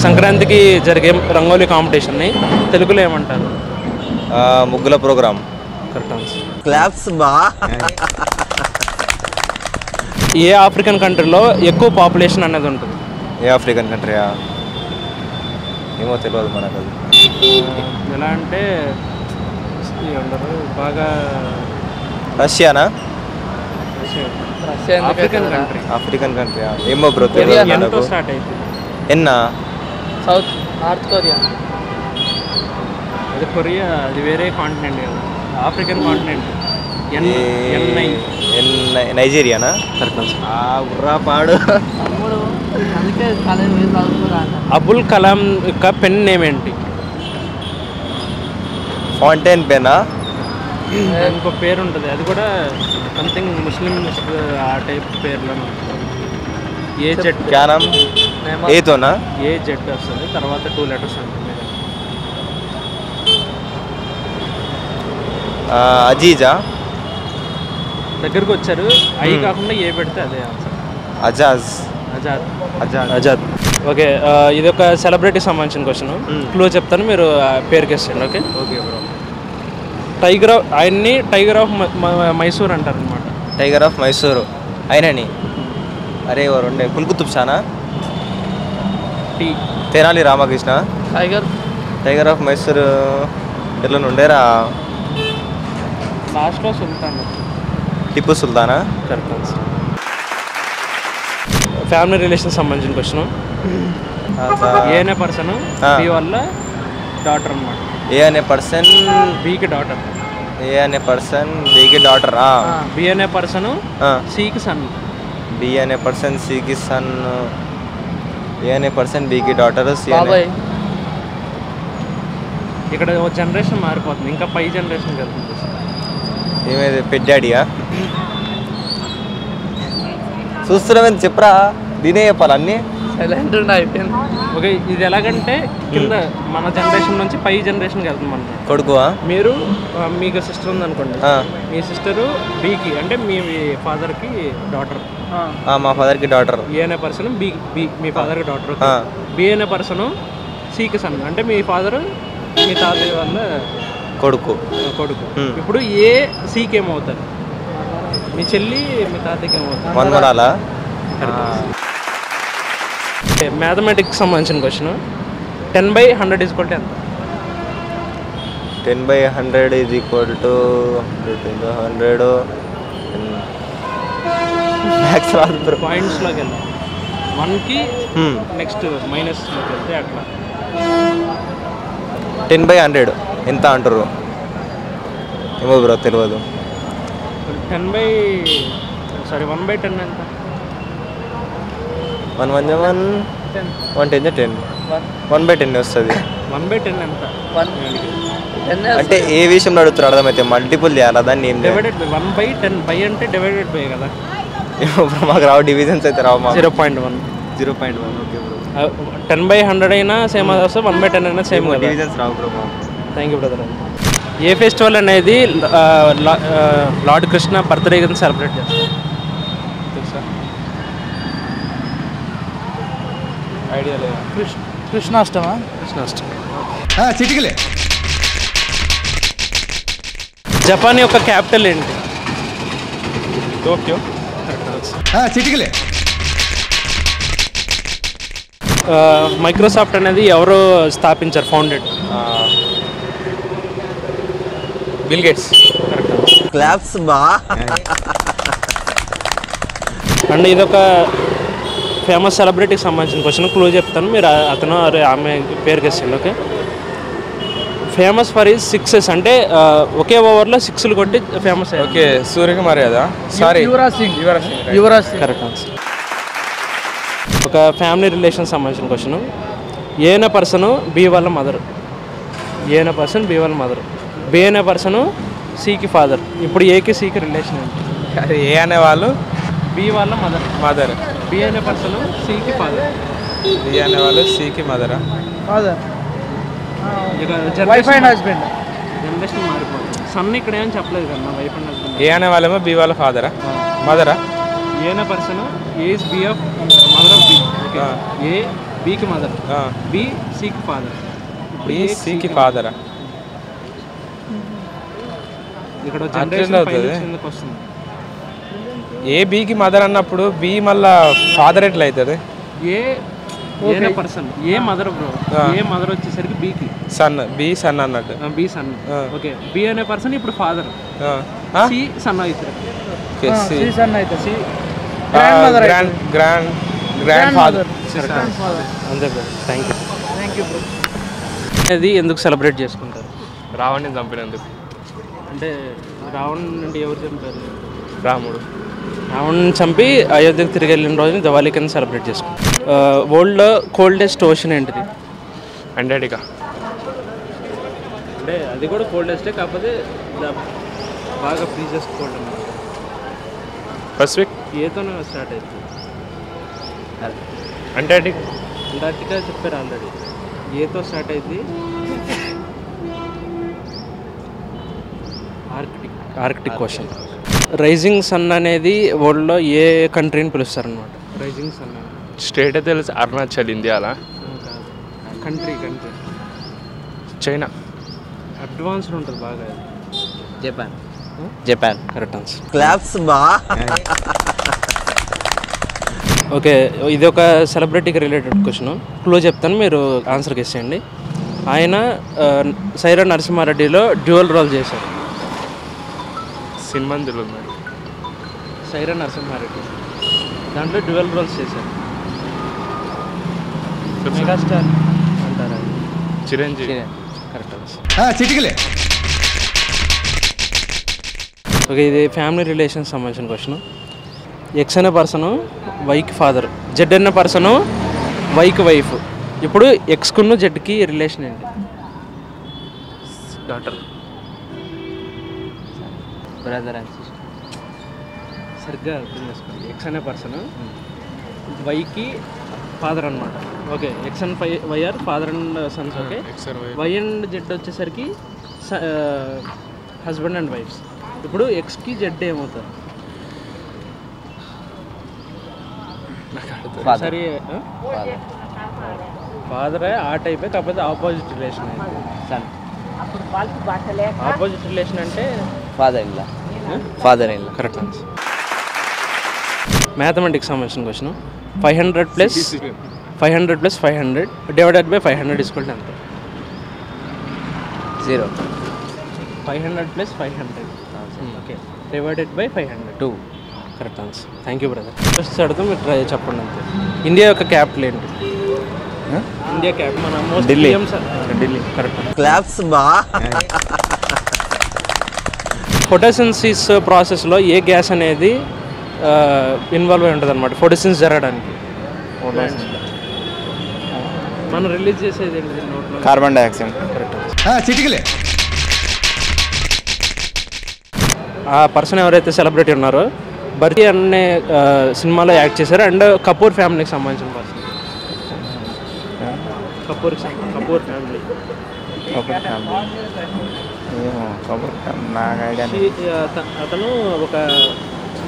సంక్రాంతికి జరిగే రంగోలీ కాంపిటీషన్ని తెలుగులో ఏమంటారు? ముగ్గుల ప్రోగ్రామ్. Correct answer. క్లాప్స్ బా. ఏ ఆఫ్రికన్ కంట్రీలో ఎక్కువ పాపులేషన్ అనేది ఉంటుంది? ఏ ఆఫ్రికన్ కంట్రీయా? ఏమో తెలియదు మనకు. అది ఎలా అంటే ఏమంటారు బాగా రష్యానా? African country. ఆఫ్రికన్ కంట్రీయా? ఏమో బ్రో ఎంతో స్టార్ట్ అయితే ఎన్నా? South North Korea. అది కొరియా, అది వేరే కాంటినెంట్ కదా, ఆఫ్రికన్ కాంటినెంట్. నైజీరియానా? బుర్రా పాడు. అందుకే అబుల్ కలాం యొక్క పెన్ నేమ్ ఏంటి? ఫౌంటైన్ పెనా? ఇంకో పేరు ఉంటుంది, అది కూడా సంథింగ్ ముస్లిం ఆ టైప్ పేర్లను. ఏ జెడ్ క్యానం ఏతోనా? ఏ జెడ్ వస్తుంది, తర్వాత 2 letters ఉంటుంది. అజీజా? దగ్గరకు వచ్చారు. ఐ కాకుండా ఏ పెడితే అదే ఆన్సర్. అజాజ్. అజాద్. అజాద్. అజాద్. ఓకే, ఇది ఒక సెలబ్రిటీ సంబంధించిన క్వశ్చన్. క్లూ చెప్తాను, మీరు పేరు గెస్టండి. Okay okay bro. ఆయన్ని టైగర్ ఆఫ్ మైసూర్ అంటారు అనమాట. టైగర్ ఆఫ్ మైసూరు ఆయనని? అరే ఎవరు ఉండే? కుల్కుతుబ్ షానా? తెనాలి రామకృష్ణ? టైగర్ ఆఫ్ మైసూరు ఎట్లా ఉండేరా? లాస్ట్లో సుల్తాన్. టిప్పు సుల్తానా? Correct answer. ఫ్యామిలీ రిలేషన్ సంబంధించిన క్వశ్చన్. ఏ అనే పర్సన్ బి వల్ల డాటర్ అనమాట. ఏ అనే పర్సన్ బికి డాటర్. ఏ అనే పర్సన్ బికి డాటర్. బి అనే పర్సన్ సికి సన్. బి అనే పర్సన్ సికి సన్. ఏ అనే పర్సన్ బికి డాటర్. సి అనే ఇక్కడ జనరేషన్ మారిపోతుంది, ఇంకా పై జనరేషన్ వెళ్తుంది. ఏమైంది? పెద్దాడియా? చూస్తున్నామని చెప్పరా? దీనే చెప్పాలి అన్నీ. సైలెంట్ అయిపోయింది. ఓకే, ఇది ఎలాగంటే కింద మన జనరేషన్ నుంచి పై జనరేషన్కి వెళ్తుంది అన్నమాట. కొడుకువా? మీరు మీకు సిస్టర్ ఉందనుకోండి, మీ సిస్టరు బికి అంటే మీ ఫాదర్కి డాటర్. మా ఫాదర్కి డాటర్. ఏ అనే పర్సన్ బి మీ ఫాదర్కి డాటర్. బి అనే పర్సన్ సికి సన్ అంటే మీ ఫాదర్ మీ తాతయ్య వల్ల కొడుకు. ఇప్పుడు ఏ సికి ఏమవుతారు? మీ చెల్లి మీ తాతయ్యకి ఏమవుతారు? మనవరాలా? మ్యాథమెటిక్స్ సంబంధించిన క్వశ్చన్. 10/100 = ఎంత? 10/100 = 100. మ్యాథ్స్ రాదు బ్రో. పాయింట్స్లోకి వెళ్దాం. 1కి నెక్స్ట్ మైనస్లోకి వెళ్తే అట్లా. 10/100 ఎంత అంటారు? ఏమో బ్రో తెలియదు. 1/10 ఎంత? 1 × 1 1 × 10 1/10 వస్తుంది. 1/10 ఎంత? అంటే ఏ విషయంలో అడుగుతారు అర్థమైతే మల్టిపుల్ చేయాలా దాన్ని? ఏం డివైడెడ్ బై 1/10. బై అంటే డివైడెడ్ బై కదా. మాకు రావు డివిజన్స్ అయితే రావు. 0.1. 0.1. Okay bro. 10/100 అయినా సేమ్ అది వస్తుంది, 1/10 అయినా సేమ్ కదా. డివిజన్స్ రావు బ్రో. Thank you brother. ఏ ఫెస్టివల్ అనేది లార్డ్ కృష్ణ బర్త్డే కింద సెలబ్రేట్ చేస్తారు? తెలుసా? ఐడియా లేదా? కృష్ణాష్టమా? కృష్ణాష్టమి. చిటికలే. జపాన్ యొక్క క్యాపిటల్ ఏంటి? టోక్యో. చిటికలే. మైక్రోసాఫ్ట్ అనేది ఎవరు స్థాపించారు? ఫౌండెడ్? Bill Gates. క్లాప్స్ బా. అండ్ ఇదొక ఫేమస్ సెలబ్రిటీకి సంబంధించిన క్వశ్చన్. క్లూ చెప్తాను, మీరు అతను ఆమె పేరు గెస్టండి. Okay, famous for is sixes అంటే ఒకే ఓవర్లో 6లు కొట్టి ఫేమస్ అయ్యారు. ఓకే, సూర్యకుమార్ కదా? Sorry, Yuvraj Singh. Correct answer. ఒక ఫ్యామిలీ రిలేషన్ సంబంధించిన క్వశ్చన్. ఏ అనే పర్సన్ బి వాళ్ళ మదర్. ఏ అనే పర్సన్ బి వాళ్ళ మదర్. బి అనే పర్సన్ సికి ఫాదర్. ఇప్పుడు ఏకి సికి రిలేషన్ ఏంటి? ఏ అనేవాళ్ళు బి వాళ్ళ మదర్. బి అనే పర్సన్ సికి ఫాదర్. బి అనేవాళ్ళు సికి మదరా? Wife and husband. జనరేషన్ మారిపోతుంది. సన్ ఇక్కడ ఏం చెప్పలేదు కదా, వైఫ్ అండ్ హస్బెండ్. ఏ అనే వాళ్ళేమో బి వాళ్ళ ఫాదరా మదరా? ఏ అనే person is B of mother of B. A బీకి మదర్, బి సికి ఫాదర్. బి సికి ఫాదరా? ఇక్కడ జనరేషన్ కిందకి వస్తుంది. ఏ బీకి మదర్ అన్నప్పుడు బి మళ్ళా ఫాదర్ ఎట్లా అవుతుంది? A person A mother bro, A mother వచ్చేసరికి బీకి సన్, బి సన్ అన్నట్టు. B son. ఓకే, బి అనే పర్సన్ ఇప్పుడు ఫాదర్, సి సన్ అవుతారు. Grandfather. అంతే బ్రో. Thank you bro. అది ఎందుకు సెలబ్రేట్ చేసుకుంటారు? రావణ్ణి చంపినందుకు. అంటే రావణ్ అంటే ఎవరు చంపారు? రాముడు. రావణ్ చంపి అయోధ్యకు తిరిగి వెళ్ళిన రోజుని దివాళీ కింద సెలబ్రేట్ చేసుకుంటాం. వరల్డ్లో కోల్డెస్ట్ ఓషన్ ఏంటిది? అంటార్టికా. అంటే అది కూడా కోల్డెస్టే, కాకపోతే బాగా ఫ్రీజెస్ట్ కోల్డ్ అన్నమాట. పసిఫిక్. ఏతోనే స్టార్ట్ అవుతుంది. అంటార్టిక్. అంటార్టికా చెప్పారు ఆల్రెడీ. ఏతో స్టార్ట్ అయింది. Arctic ocean. రైజింగ్ సన్ అనేది వరల్డ్లో ఏ కంట్రీని పిలుస్తారనమాట? రైజింగ్ సన్ స్టేట్ తెలుసు, అరుణాచల్ ఇండియాలా? Country China. అడ్వాన్స్డ్ ఉంటుంది బాగా. జపాన్. Correct answer. క్లాప్స్ బా. ఓకే, ఇది ఒక సెలబ్రిటీకి రిలేటెడ్ క్వశ్చన్. క్లూ చెప్తాను, మీరు ఆన్సర్ గెస్ చేయండి. ఆయన సైరా నరసింహారెడ్డిలో డ్యూయల్ రోల్ చేశారు. సినిమా తెలుగు. సైరా నరసింహారెడ్డి దాంట్లో డ్యూయల్ రోల్స్ చేశారు. మెగాస్టార్ అంటారా? చిరంజీవి. Correct answer. చిటికలే. ఓకే, ఇది ఫ్యామిలీ రిలేషన్స్ సంబంధించిన క్వశ్చన్. ఎక్స్ అనే పర్సను వైకి ఫాదర్, జెడ్ అనే పర్సను వైకి వైఫ్. ఇప్పుడు ఎక్స్కున్న జెడ్కి రిలేషన్ ఏంటి? డాటర్. Brother and sister. సరిగ్గా అర్థం చేసుకోండి. ఎక్స్ అనే పర్సన్ వైకి ఫాదర్ అనమాట. Okay, X and Y are father and sons. Okay, Y and Z వచ్చేసరికి హస్బెండ్ అండ్ వైఫ్స్. ఇప్పుడు ఎక్స్కి జెడ్ ఏమవుతారు? సరే, ఫాదరే ఆ టైపే, కాకపోతే ఆపోజిట్ రిలేషన్ అయితే సన్. ఆపోజిట్ రిలేషన్ అంటే father in law. Correct answer. Mathematics సంబంధించిన question. 500 plus 500 divided by 500 equal to ఎంత? 0. 500 plus 500 okay divided by 500. 2. Correct answer. Thank you brother. First అడుగుతాం, మీరు ట్రై చెప్పండి అంతే. ఇండియా యొక్క క్యాపిటల్ ఏంటి? ఇండియా క్యాపిటల్ మన most Delhi. Delhi. Correct. Claps బా. ఫోటోసిన్సిస్ ప్రాసెస్లో ఏ గ్యాస్ అనేది ఇన్వాల్వ్ అయి ఉంటుంది అనమాట ఫోటోసిన్స్ జరగడానికి? మనం రిలీజ్ చేసేది ఏంటిది నోట్లో? Carbon dioxide. కరెక్ట్. చిటికలే. ఆ పర్సన్ ఎవరైతే సెలబ్రిటీ ఉన్నారో బర్తీ అనే సినిమాలో యాక్ట్ చేశారు, అండ్ కపూర్ ఫ్యామిలీకి సంబంధించిన పర్సన్. కపూర్ ఫ్యామిలీ. అతను ఒక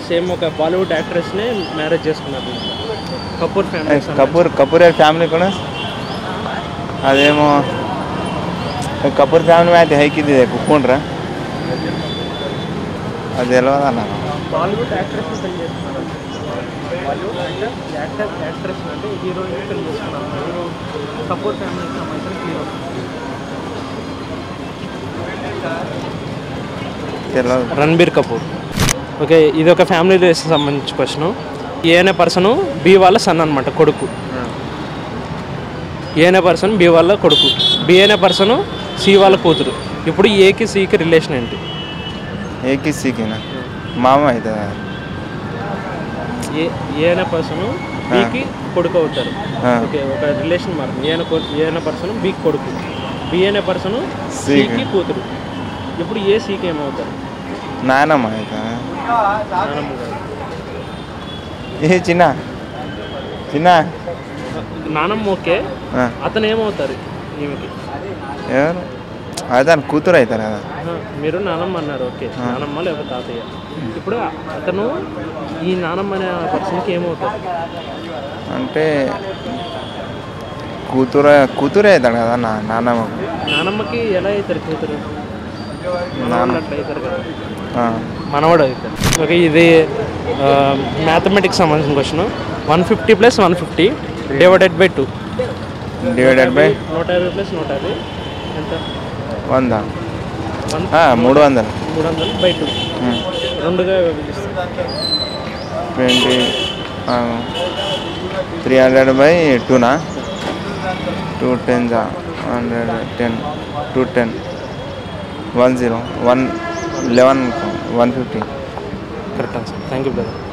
సేమ్ ఒక బాలీవుడ్ యాక్ట్రెస్ని మ్యారేజ్ చేసుకున్నారు. కపూర్ ఫ్యామిలీ. కపూర్ ఫ్యామిలీ కూడా అదేమో కపూర్ ఫ్యామిలీ అయితే హైకిది కుక్కుండ్రా అది తెలియదు అన్న. బాలీవుడ్ యాక్ట్రెస్ పెళ్లి చేసుకున్నారు. బాలీవుడ్ యాక్ట్రెస్ అంటే హీరోయిన్ పెళ్లి చేసుకున్నారు. కపూర్ ఫ్యామిలీకి సంబంధించిన హీరో. తెలియదు. రణబీర్ కపూర్. ఓకే, ఇది ఒక ఫ్యామిలీ రిలేషన్ సంబంధించిన క్వశ్చన్. ఏ అనే పర్సను బి వాళ్ళ సన్ అనమాట, కొడుకు. ఏ అనే పర్సన్ బి వాళ్ళ కొడుకు, బి అనే పర్సను సి వాళ్ళ కూతురు. ఇప్పుడు ఏకి సికి రిలేషన్ ఏంటి? ఏకి సికినా మామ అవుతుంది. ఏ అనే పర్సను బికి కొడుకు అవుతారు. ఓకే, ఒక రిలేషన్ మారుతుంది. ఏ అనే పర్సన్ బికి కొడుకు, బి అనే పర్సను సికి కూతురు. ఇప్పుడు ఏ సికి ఏమవుతారు? నాయనమ్మ అవుతా. నానమ్మ గారు. ఏ చిన్న నానమ్మ. ఓకే, అతను ఏమవుతారు ఈమెకి? ఎవరు అదే కూతురు అవుతారు కదా. మీరు నానమ్మ అన్నారు. ఓకే, నానమ్మ లేకపోతే తాతయ్య. ఇప్పుడు అతను ఈ నానమ్మ అనే పర్సన్కి ఏమవుతారు? అంటే కూతురే అవుతాడు కదా నాన్నమ్మకు. నానమ్మకి ఎలా అవుతారు కూతురు? నాన్న అట్లా అవుతారు కదా, మనవాడు అవుతారు. ఓకే, ఇది మ్యాథమెటిక్స్ సంబంధించిన question. 150 + 150 divided by 2. Divided by 150 + 150 ఎంత? 100. 300. 300 బై 2 రెండుగా విభజిస్తాం. 20 300 బై 2నా? 2 10 110 210 10 1 11 150. Correct answer. Thank you brother.